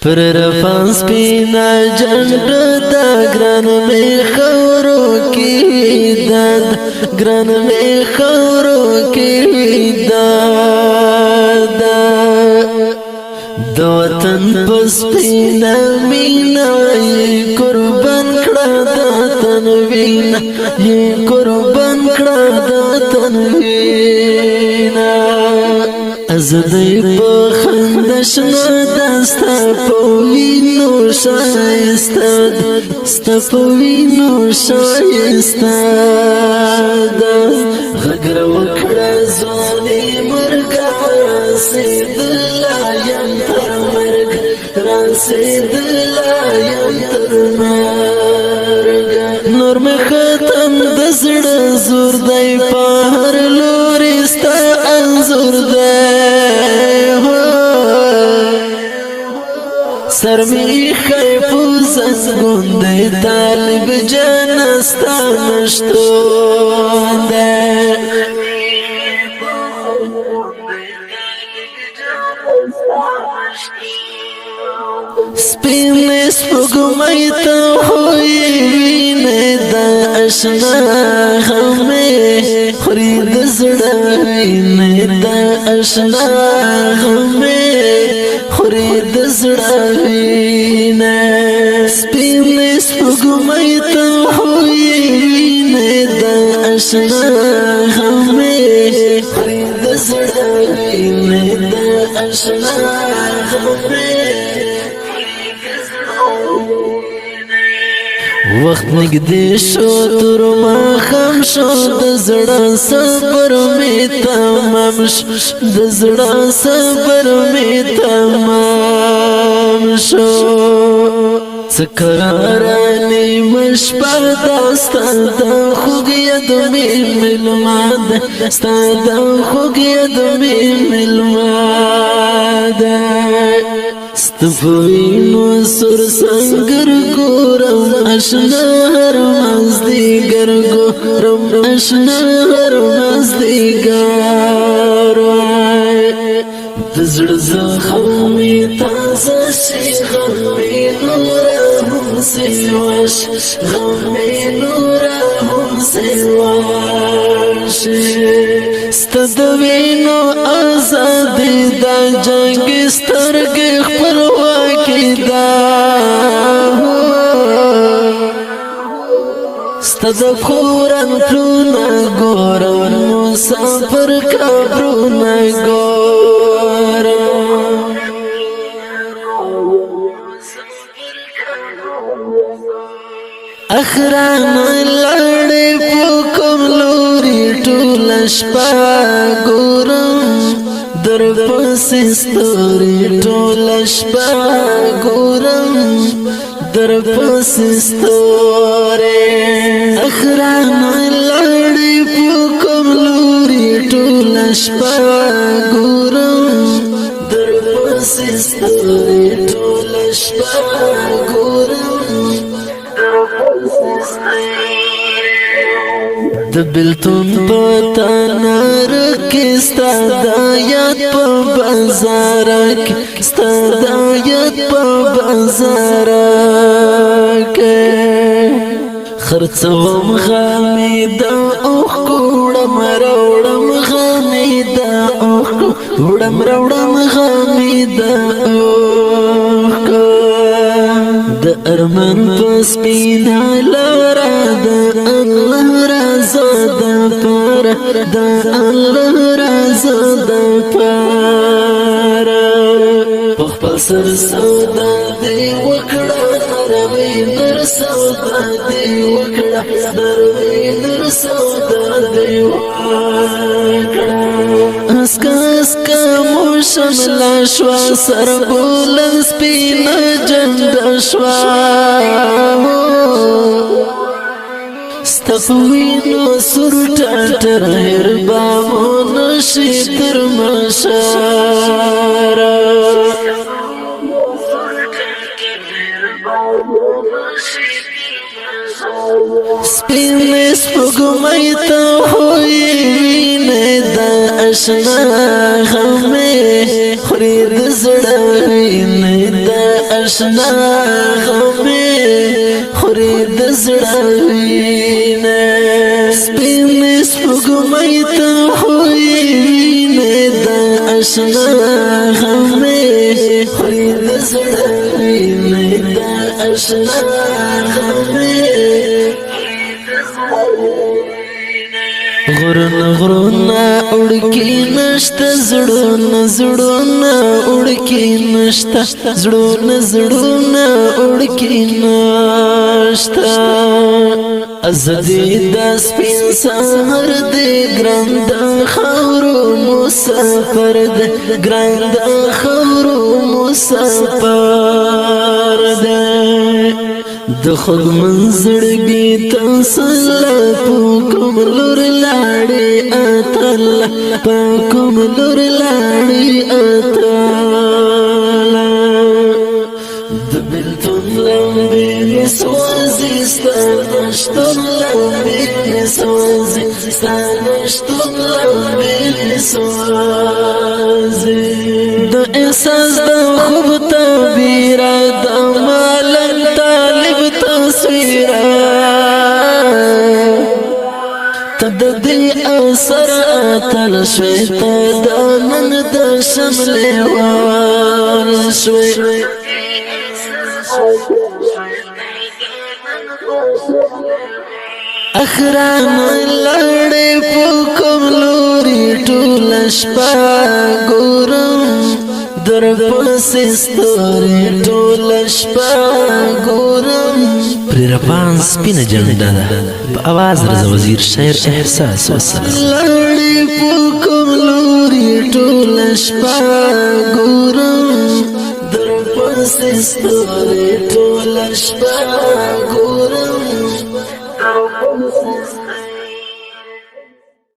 پر رفان سپینا جنڈ دا گران میں خورو کی داد گران میں خورو کی داد دو وطن پس پینا مینا یہ قربان کڑا دا تنوینا یہ قربان کڑا دا تنوینا ازدی پخندشنا دستا پوینو شایستاد ستا پوینو شایستاد غگر وکڑا زوانی مرگا راسید لایم تر مرگ راسید لایم تر مرگ نور میں ختم دزڑ زور دی پاہر لورستا انزور دی سر می خیفو زنگون دی طالب جانستا مشتون دی سپین سپگمی تا ہوئی وینے دا اشنا ہمیں خرید زڑا وینے دا اشنا ہمیں خرید زڑا وینے سپین سپگمی تا ہوئی وینے دا اشنا ہمیں خرید زڑا وینے دا اشنا ہمیں وقت نگدی شو تر ما خم شو دزڑا صبر میں تمام شو دزڑا صبر میں تمام شو سکرارانی مشپا داستا دا خوگید میں ملماد ستا دا خوگید میں ملماد ستفوینو سر سنگر گورم اشنا هر مزدیگر گورم اشنا هر مزدیگر دزڑ زخمی تازه شی غمی نورهم سیواش غمی نورهم سیواش ستدوینو آزادی دا جنگ سترگی خپلواکی دا ستد کورن پرونا گورن مسافر کبرونا گورن اخران لڑی پوکم لوری ٹولش پا گورم در پسی ستوری ٹولش پا گورم در پسی ستوری اخران لڑی پوکم لوری ٹولش پا گورم در پسی ستوری ٹولش پا گورم د بلتون پتا نرکی ستا دایت پا بازارک ستا دایت پا بازارک خرچوم غامی دا اوخ کوڑم روڑم غامی دا اوخ کوڑم روڑم غامی دا اوخ د ارمان پس پینا لارا د الله رضا د پار د الله رضا د پار خپل سر سودا دی وکړه نروي در سودا دی وکړه نروي در سودا دی وکړه اسکا اسکا موشم لاشوا سر بولن سپینا جنډ شوا ستفوینو سر ټټر هربا مونشي تر مشار سپین سپگمی تا ہوئی وینے دا اشنا ہمیں خرید زڑا وینے دا اشنا غمې خوري د زړه وینه سپین سپوږمۍ ته خو یې وینې د اشنا غمې خوري د زړه وینې د اشنا غمې غرونه غرونه اڑکی نشتا زړونه زړونه اڑکی نشتا زړونه زړونه اڑکی نشتا ازدی د سپین سهار دی ګران د خاورو مسافر دی ګران د خاورو مسافر دی د خود منزړګي تسلا پوکم لور لاړې اتل پوکم لور لاړې اتل د بلتون لمبې سوازي ستنشتون لمبې سوازي ستنشتون لمبې سوازي د احساس د خوب تعبیر د مالن طالب تصویرا تد دی اثر اتل شوی تد نن د شمل وار شوی اخران لړې پوکم لوري ټول شپه ګورم در پسې ستوري ټول شپه ګورم پر رپان سپینه جنډه ده په आवाज رضا وزیر شاعر احساس وسره لړې پوکم لوري ټول شپه ګورم در پسې ستوري ټول شپه ګورم